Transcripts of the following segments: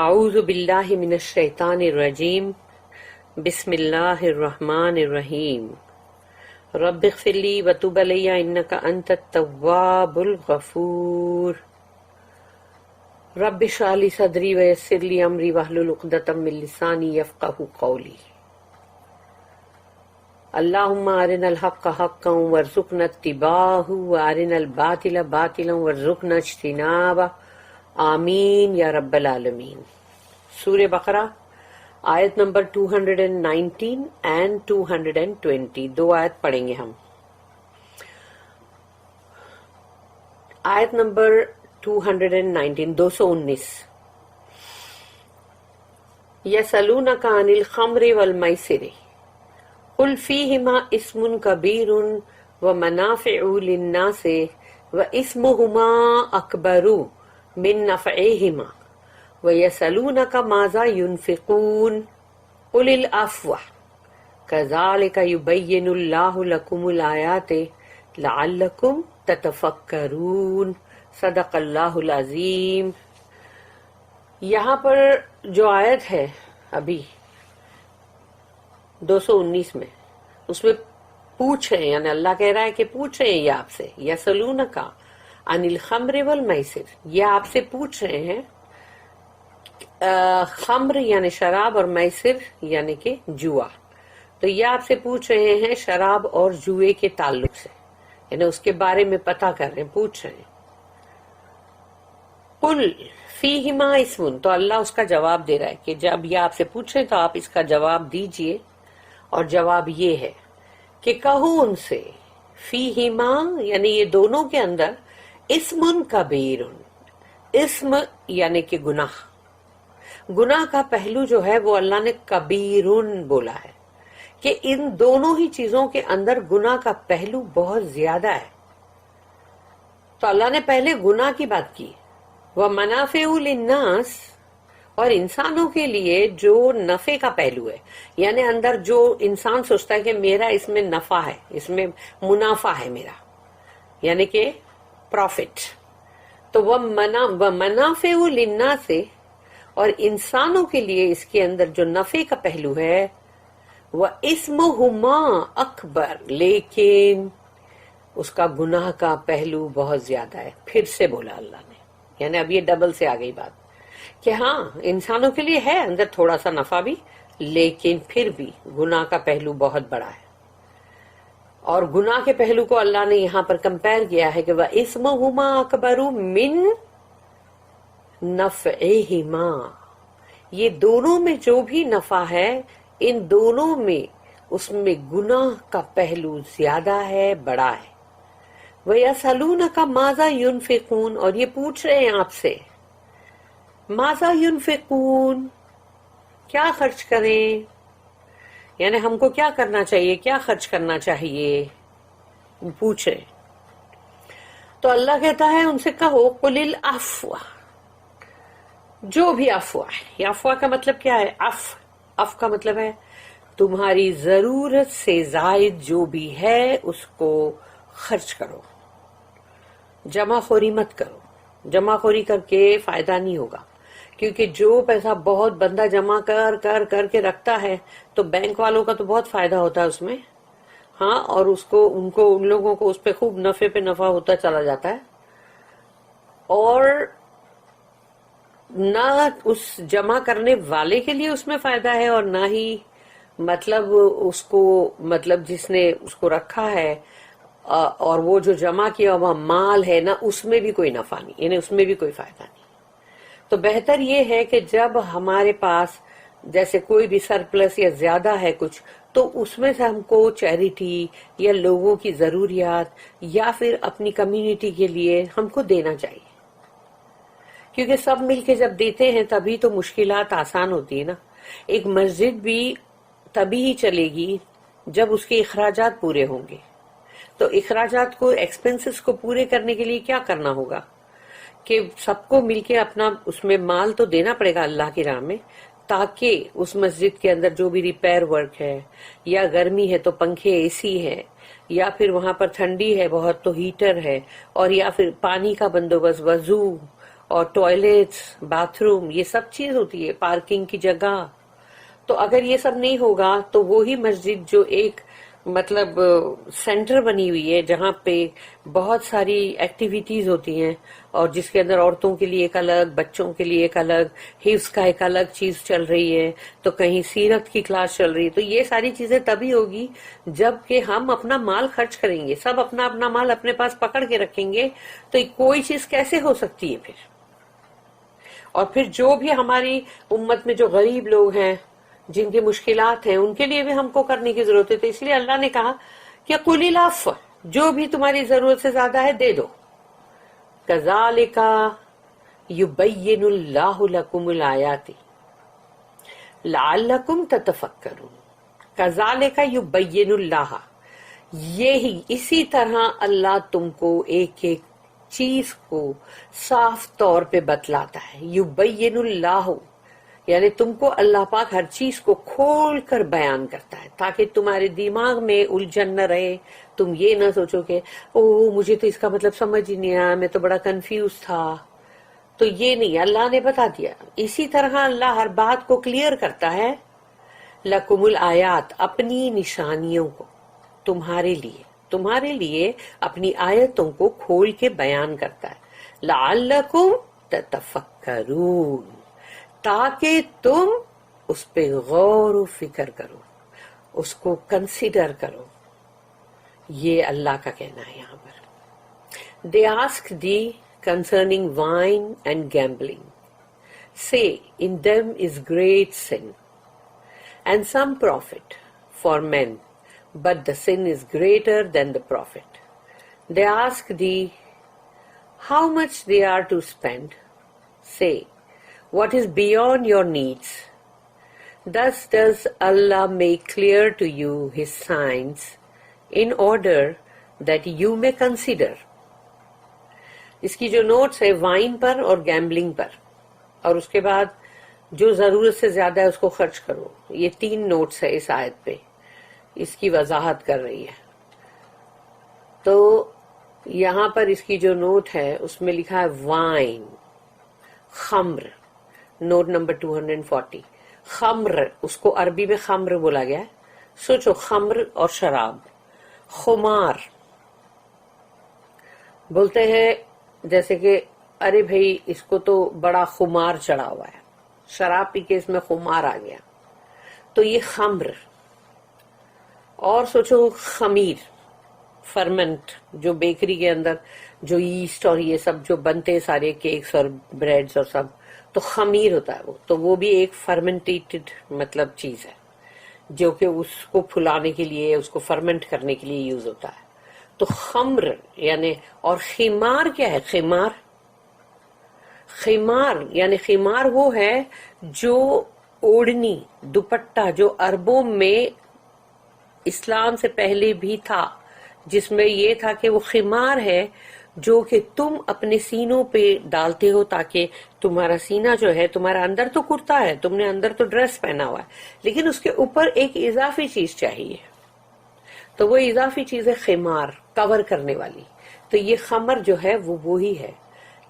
اعوذ باللہ من الشیطان الرجیم بسم اللہ الرحمن الرحیم رب اغفر لی وتب علی انک انت التواب الغفور رب اشرح لی صدری ویسر لی امری واحلل عقدۃ من لسانی یفقہوا قولی اللہم ارنا الحق حقا وارزقنا اتباعہ وارنا الباطل باطلا وارزقنا اجتنابہ آمین یا رب العالمین۔ سورہ بقرہ آیت نمبر 219 اینڈ 220، دو آیت پڑھیں گے ہم۔ آیت نمبر 219 219، یسألونک عن الخمر والمیسر قل فیہما اسم کبیر ومنافع للناس واسمہما اکبر من نفعہما وَيَسْأَلُونَكَ مَاذَا يُنْفِقُونَ قُلِ الْعَفْوَ كَذَلِكَ يُبَيِّنُ اللَّهُ لَكُمُ الْآيَاتِ لَعَلَّكُمْ تَتَفَكَّرُونَ۔ صدق اللہ العظیم۔ یہاں پر جو آیت ہے ابھی 219 میں، اس میں پوچھ رہے ہیں، یعنی اللہ کہہ رہا ہے کہ پوچھ رہے ہیں یہ آپ سے، یسألونک عن الخمر والمیسر، یہ آپ سے پوچھ رہے ہیں خمر یعنی شراب اور میسر یعنی کہ جوا، تو یہ آپ سے پوچھ رہے ہیں شراب اور جوئے کے تعلق سے، یعنی اس کے بارے میں پتہ کر رہے ہیں، پوچھ رہے ہیں۔ قل فیہما اسم، تو اللہ اس کا جواب دے رہا ہے کہ جب یہ آپ سے پوچھیں تو آپ اس کا جواب دیجئے، اور جواب یہ ہے کہ کہو ان سے فیہما یعنی یہ دونوں کے اندر اسم کبیر، اسم یعنی کہ گناہ، گناہ کا پہلو جو ہے وہ اللہ نے کبیرن بولا ہے کہ ان دونوں ہی چیزوں کے اندر گناہ کا پہلو بہت زیادہ ہے۔ تو اللہ نے پہلے گناہ کی بات کی، وَمَنَافِعُ لِلنَّاسِ، اور انسانوں کے لیے جو نفع کا پہلو ہے، یعنی اندر جو انسان سوچتا ہے کہ میرا اس میں نفع ہے، اس میں منافع ہے میرا، یعنی کہ پروفٹ، تو وَمَنَافِعُ لِلنَّاسِ، اور انسانوں کے لیے اس کے اندر جو نفع کا پہلو ہے، وَإِسْمُهُمَا أَكْبَرُ، لیکن اس کا گناہ کا پہلو بہت زیادہ ہے۔ پھر سے بولا اللہ نے، یعنی اب یہ ڈبل سے آ گئی بات کہ ہاں انسانوں کے لیے ہے اندر تھوڑا سا نفع بھی، لیکن پھر بھی گناہ کا پہلو بہت بڑا ہے۔ اور گناہ کے پہلو کو اللہ نے یہاں پر کمپیر کیا ہے کہ وَإِسْمُهُمَا أَكْبَرُ مِن نفعہما، یہ دونوں میں جو بھی نفع ہے ان دونوں میں اس میں گناہ کا پہلو زیادہ ہے، بڑا ہے۔ وَيَسْأَلُونَكَ مَاذَا يُنْفِقُونَ، اور یہ پوچھ رہے ہیں آپ سے ماذا ينفقون، کیا خرچ کریں، یعنی ہم کو کیا کرنا چاہیے، کیا خرچ کرنا چاہیے، پوچھ رہے۔ تو اللہ کہتا ہے ان سے کہو قل العفو، جو بھی افوا ہے، یہ افوا کا مطلب کیا ہے، اف کا مطلب ہے تمہاری ضرورت سے زائد جو بھی ہے اس کو خرچ کرو، جمع خوری مت کرو، جمع خوری کر کے فائدہ نہیں ہوگا، کیونکہ جو پیسہ بہت بندہ جمع کر کر کر کے رکھتا ہے تو بینک والوں کا تو بہت فائدہ ہوتا ہے اس میں، ہاں، اور ان لوگوں کو اس پہ خوب نفع پہ نفع ہوتا چلا جاتا ہے، اور نہ اس جمع کرنے والے کے لیے اس میں فائدہ ہے اور نہ ہی مطلب اس کو، مطلب جس نے اس کو رکھا ہے اور وہ جو جمع کیا ہوا مال ہے نا، اس میں بھی کوئی نفع نہیں، یعنی اس میں بھی کوئی فائدہ نہیں۔ تو بہتر یہ ہے کہ جب ہمارے پاس جیسے کوئی بھی سرپلس یا زیادہ ہے کچھ، تو اس میں سے ہم کو چیریٹی یا لوگوں کی ضروریات یا پھر اپنی کمیونٹی کے لیے ہم کو دینا چاہیے، کیونکہ سب مل کے جب دیتے ہیں تبھی تو مشکلات آسان ہوتی ہے نا۔ ایک مسجد بھی تبھی ہی چلے گی جب اس کے اخراجات پورے ہوں گے، تو اخراجات کو، ایکسپنسز کو پورے کرنے کے لیے کیا کرنا ہوگا کہ سب کو مل کے اپنا اس میں مال تو دینا پڑے گا اللہ کی راہ میں، تاکہ اس مسجد کے اندر جو بھی ریپیئر ورک ہے، یا گرمی ہے تو پنکھے اے سی ہے، یا پھر وہاں پر ٹھنڈی ہے بہت تو ہیٹر ہے، اور یا پھر پانی کا بندوبست، وضو اور ٹوائلٹس، باتھ روم، یہ سب چیز ہوتی ہے، پارکنگ کی جگہ. تو اگر یہ سب نہیں ہوگا تو وہی مسجد جو ایک مطلب سینٹر بنی ہوئی ہے جہاں پہ بہت ساری ایکٹیویٹیز ہوتی ہیں، اور جس کے اندر عورتوں کے لیے ایک الگ، بچوں کے لیے ایک الگ، حفظ کا ایک الگ چیز چل رہی ہے، تو کہیں سیرت کی کلاس چل رہی ہے. تو یہ ساری چیزیں تبھی ہوگی جب کہ ہم اپنا مال خرچ کریں گے. سب اپنا اپنا مال اپنے پاس پکڑ کے رکھیں گے تو کوئی چیز کیسے ہو سکتی ہے پھر. اور پھر جو بھی ہماری امت میں جو غریب لوگ ہیں، جن کی مشکلات ہیں، ان کے لیے بھی ہم کو کرنے کی ضرورت ہے. تو اس لیے اللہ نے کہا کہ قُلِ الْعَفْوَ، جو بھی تمہاری ضرورت سے زیادہ ہے دے دو. كَذَلِكَ يُبَيِّنُ اللَّهُ لَكُمُ الْآيَاتِ لَعَلَّكُمْ تَتَفَكَّرُونَ. كَذَلِكَ يُبَيِّنُ اللَّهُ، یہی اسی طرح اللہ تم کو ایک ایک چیز کو صاف طور پہ بتلاتا ہے. یبین اللہ، یعنی تم کو اللہ پاک ہر چیز کو کھول کر بیان کرتا ہے تاکہ تمہارے دماغ میں الجھن نہ رہے. تم یہ نہ سوچو کہ مجھے تو اس کا مطلب سمجھ ہی نہیں آیا، میں تو بڑا کنفیوز تھا. تو یہ نہیں، اللہ نے بتا دیا. اسی طرح اللہ ہر بات کو کلیئر کرتا ہے. لکم الآیات، اپنی نشانیوں کو تمہارے لیے اپنی آیتوں کو کھول کے بیان کرتا ہے. لعلکم تتفکرون، تاکہ تم اس پہ غور و فکر کرو، اس کو کنسیڈر کرو. یہ اللہ کا کہنا ہے یہاں پر. They asked thee concerning wine and gambling. Say, in them is great sin, and some profit for men, but the sin is greater than the profit. They ask thee how much they are to spend. Say, what is beyond your needs. Thus does Allah make clear to you His signs in order that you may consider. اس کی جو notice ہے وائن پر اور gambling پر، اور اس کے بعد جو ضرورت سے زیادہ ہے اس کو خرچ کرو. یہ 3 نوٹس ہے اس آیت پہ، اس کی وضاحت کر رہی ہے. تو یہاں پر اس کی جو نوٹ ہے اس میں لکھا ہے وائن، خمر، نوٹ نمبر 240. خمر، اس کو عربی میں خمر بولا گیا ہے. سوچو، خمر اور شراب. خمار بولتے ہیں جیسے کہ ارے بھائی اس کو تو بڑا خمار چڑھا ہوا ہے، شراب پی کے اس میں خمار آ گیا. تو یہ خمر. اور سوچو خمیر، فرمنٹ، جو بیکری کے اندر جو ایسٹ اور یہ سب جو بنتے سارے کیکس اور بریڈز اور سب، تو خمیر ہوتا ہے وہ. تو وہ بھی ایک فرمنٹیڈ مطلب چیز ہے جو کہ اس کو پھلانے کے لیے، اس کو فرمنٹ کرنے کے لیے یوز ہوتا ہے. تو خمر یعنی، اور خمار کیا ہے؟ خمار یعنی خمار وہ ہے جو اوڑھنی، دوپٹہ، جو عربوں میں اسلام سے پہلے بھی تھا، جس میں یہ تھا کہ وہ خمار ہے جو کہ تم اپنے سینوں پہ ڈالتے ہو تاکہ تمہارا سینہ جو ہے، تمہارا اندر تو کرتا ہے، تم نے اندر تو ڈریس پہنا ہوا ہے، لیکن اس کے اوپر ایک اضافی چیز چاہیے. تو وہ اضافی چیز ہے خمار، کور کرنے والی. تو یہ خمر جو ہے وہ وہی ہے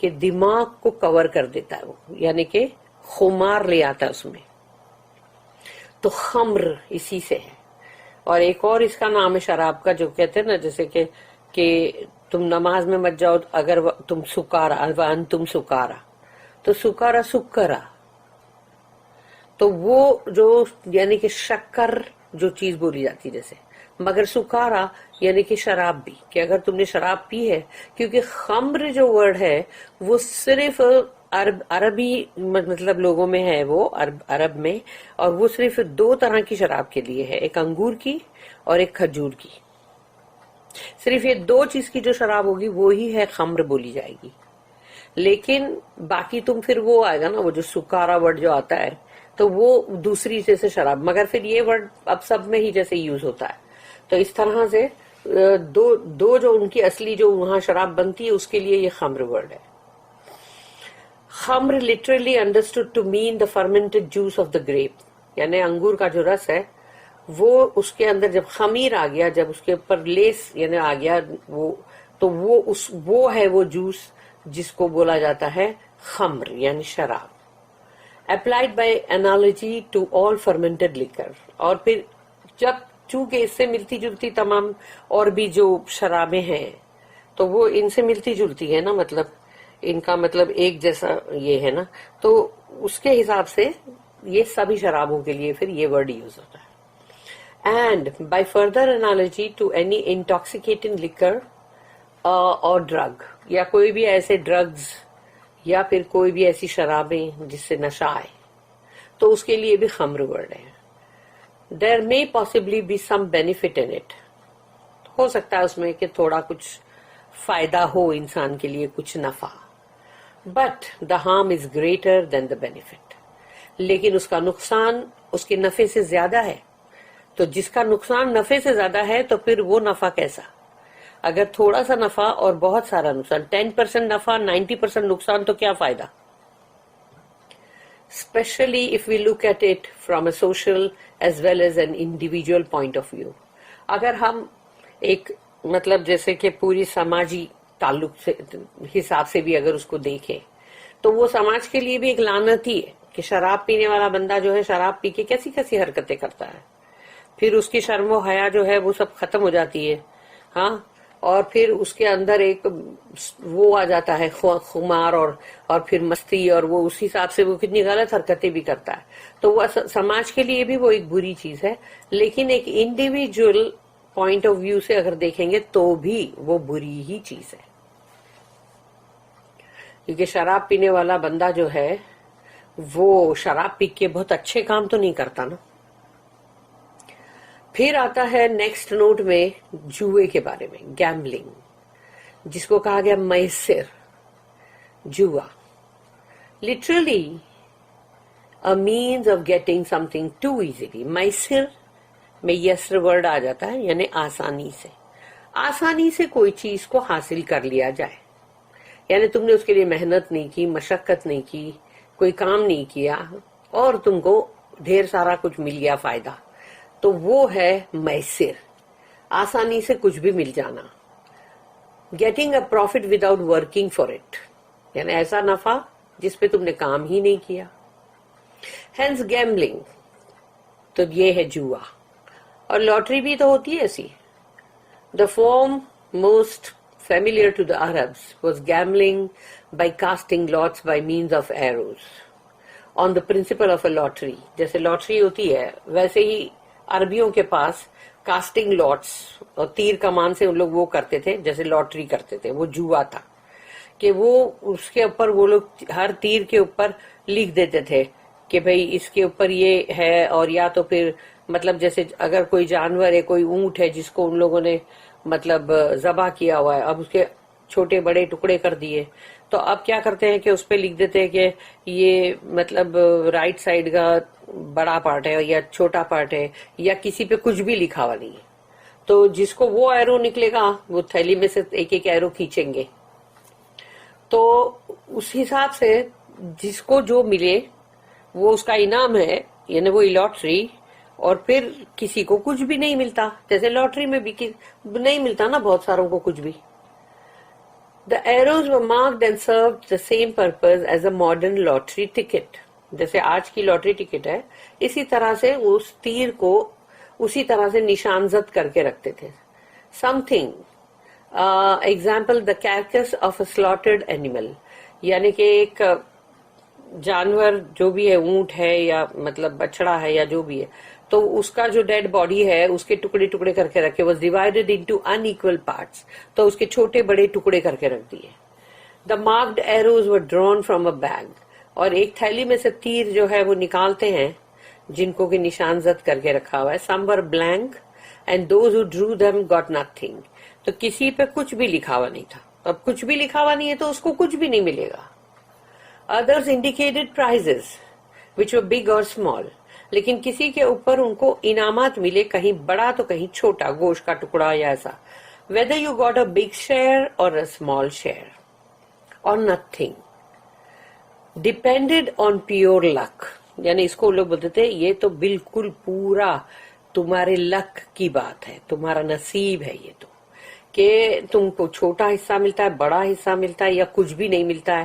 کہ دماغ کو کور کر دیتا ہے وہ، یعنی کہ خمار لے آتا ہے اس میں. تو خمر اسی سے ہے. اور ایک اور اس کا نام ہے شراب کا، جو کہتے ہیں نا جیسے کہ تم نماز میں مت جاؤ اگر تم سکارا، تم سکارا، تو سکارا سکرا. تو وہ جو یعنی کہ شکر جو چیز بولی جاتی جیسے، مگر سکارا یعنی کہ شراب بھی، کہ اگر تم نے شراب پی ہے. کیونکہ خمر جو ورڈ ہے وہ صرف عربی مطلب لوگوں میں ہے، وہ عرب میں، اور وہ صرف 2 طرح کی شراب کے لیے ہے، ایک انگور کی اور ایک کھجور کی. صرف یہ 2 چیز کی جو شراب ہوگی وہی ہے خمر بولی جائے گی. لیکن باقی تم پھر وہ آئے گا نا، وہ جو سکارا ورڈ جو آتا ہے تو وہ دوسری جیسے شراب، مگر پھر یہ ورڈ اب سب میں ہی جیسے یوز ہوتا ہے. تو اس طرح سے دو جو ان کی اصلی جو وہاں شراب بنتی ہے اس کے لیے یہ خمر ورڈ ہے. خمر literally understood to mean the fermented juice of the grape، یعنی انگور کا جو رس ہے وہ اس کے اندر جب خمیر آ گیا، جب اس کے اوپر لیس یعنی آ گیا وہ، تو وہ ہے وہ جوس جس کو بولا جاتا ہے خمر یعنی شراب. Applied by analogy to all fermented liquor. اور پھر جب چونکہ اس سے ملتی جلتی تمام اور بھی جو شرابیں ہیں تو وہ ان سے ملتی جلتی ہے نا, مطلب ان کا مطلب ایک جیسا یہ ہے نا, تو اس کے حساب سے یہ سبھی شرابوں کے لیے پھر یہ ورڈ یوز ہوتا ہے. And by further analogy to any intoxicating liquor اور ڈرگ, یا کوئی بھی ایسے ڈرگز یا پھر کوئی بھی ایسی شرابیں جس سے نشہ آئے, تو اس کے لیے بھی خمر ورڈ ہے. دیر may possibly be some benefit in it. ہو سکتا ہے اس میں کہ تھوڑا کچھ فائدہ ہو انسان کے لیے, کچھ نفع. But the harm is greater than the benefit. لیکن اس کا نقصان اس کے نفع سے زیادہ ہے. تو جس کا نقصان نفع سے زیادہ ہے تو پھر وہ نفع کیسا؟ اگر تھوڑا سا نفع اور بہت سارا نقصان, 10% نفع 90% نقصان, تو کیا فائدہ؟ Especially if we look at it from a social as well as an individual point of view. اگر ہم ایک مطلب جیسے کہ پوری سماجی تعلق سے حساب سے بھی اگر اس کو دیکھیں تو وہ سماج کے لیے بھی ایک لعنت ہی ہے کہ شراب پینے والا بندہ جو ہے شراب پی کے کیسی کیسی حرکتیں کرتا ہے, پھر اس کی شرم و حیا جو ہے وہ سب ختم ہو جاتی ہے. ہاں, اور پھر اس کے اندر ایک وہ آ جاتا ہے خمار اور پھر مستی, اور وہ اس حساب سے وہ کتنی غلط حرکتیں بھی کرتا ہے. تو وہ سماج کے لیے بھی وہ ایک بری چیز ہے, لیکن ایک انڈیویجول پوائنٹ آف ویو سے اگر دیکھیں گے تو بھی وہ بری ہی چیز ہے. کیونکہ شراب پینے والا بندہ جو ہے وہ شراب پی کے بہت اچھے کام تو نہیں کرتا نا. پھر آتا ہے نیکسٹ نوٹ میں جوئے کے بارے میں, گیمبلنگ, جس کو کہا گیا میسر, جوا. Literally a means of getting something too easily. میسر میں یسر ورڈ آ جاتا ہے یعنی آسانی سے, آسانی سے کوئی چیز کو حاصل کر لیا جائے. یعنی تم نے اس کے لیے محنت نہیں کی, مشقت نہیں کی, کوئی کام نہیں کیا, اور تم کو ڈھیر سارا کچھ مل گیا فائدہ, تو وہ ہے میسر, آسانی سے کچھ بھی مل جانا. Getting a profit without working for it, یعنی ایسا نفع جس پہ تم نے کام ہی نہیں کیا. ہینس گیمبلنگ, تو یہ ہے جوا. اور لاٹری بھی تو ہوتی ہے ایسی. The form most familiar to the Arabs was gambling by casting lots by means of arrows on the principle of a lottery. جیسے لوٹری ہوتی ہے ویسے ہی عربیوں کے پاس کاسٹنگ لاٹس اور تیر کمان سے ان لوگ وہ کرتے تھے جیسے لوٹری کرتے تھے. وہ جوا تھا کہ وہ اس کے اوپر وہ لوگ ہر تیر کے اوپر لکھ دیتے تھے کہ بھئی اس کے اوپر یہ ہے, اور یا تو پھر مطلب جیسے اگر کوئی جانور ہے, کوئی اونٹ ہے جس کو ان لوگوں نے مطلب ذبح کیا ہوا ہے, اب اس کے چھوٹے بڑے ٹکڑے کر دیے, تو اب کیا کرتے ہیں کہ اس پہ لکھ دیتے ہیں کہ یہ مطلب رائٹ سائڈ کا بڑا پارٹ ہے یا چھوٹا پارٹ ہے, یا کسی پہ کچھ بھی لکھا ہوا نہیں ہے. تو جس کو وہ ایرو نکلے گا وہ تھیلی میں سے ایک ایک ایرو کھینچیں گے. تو اس حساب سے جس کو جو ملے وہ اس کا انعام ہے, یعنی وہ لاٹری. اور پھر کسی کو کچھ بھی نہیں ملتا, جیسے لاٹری میں بھی نہیں ملتا نا بہت ساروں کو کچھ بھی. The arrows were marked and served the same purpose as a modern lottery ticket. جیسے آج کی لاٹری ٹکٹ ہے, اسی طرح سے اس تیر کو اسی طرح سے نشان زد کر کے رکھتے تھے. Something, example, the carcass of a slaughtered animal, یعنی کہ ایک جانور جو بھی ہے, اونٹ ہے یا مطلب بچڑا ہے یا جو بھی ہے, تو اس کا جو ڈیڈ باڈی ہے اس کے ٹکڑے ٹکڑے کر کے رکھے, was divided into in equal parts, تو اس کے چھوٹے بڑے ٹکڑے کر کے رکھ دیے. The marked arrows were drawn from a bag, اور ایک تھیلی میں سے تیر جو ہے وہ نکالتے ہیں جن کو کہ نشان زد کر کے رکھا ہوا ہے. سم ور بلینک اینڈ دوز ہو ڈرو دیم گاٹ نتھنگ, تو کسی پہ کچھ بھی لکھا ہوا نہیں تھا. اب کچھ بھی لکھا ہوا نہیں ہے تو اس کو کچھ بھی نہیں ملے گا. Others indicated prizes which were big or small, لیکن کسی کے اوپر ان کو انعامات ملے, کہیں بڑا تو کہیں چھوٹا, گوشت کا ٹکڑا یا ایسا. Whether you got a big share or a small share or nothing depended on pure luck. یعنی اس کو لوگ بولتے تھے یہ تو بالکل پورا تمہارے لک کی بات ہے, تمہارا نصیب ہے یہ تو, کہ تم کو چھوٹا حصہ ملتا ہے, بڑا حصہ ملتا ہے یا کچھ بھی نہیں ملتا ہے,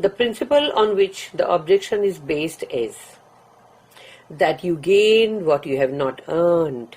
The principle on which the objection is based is that you gain what you have not earned.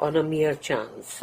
on a mere chance,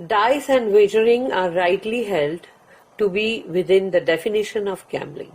Dice and wagering are rightly held to be within the definition of gambling.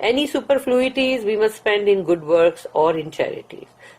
Any superfluities we must spend in good works or in charities.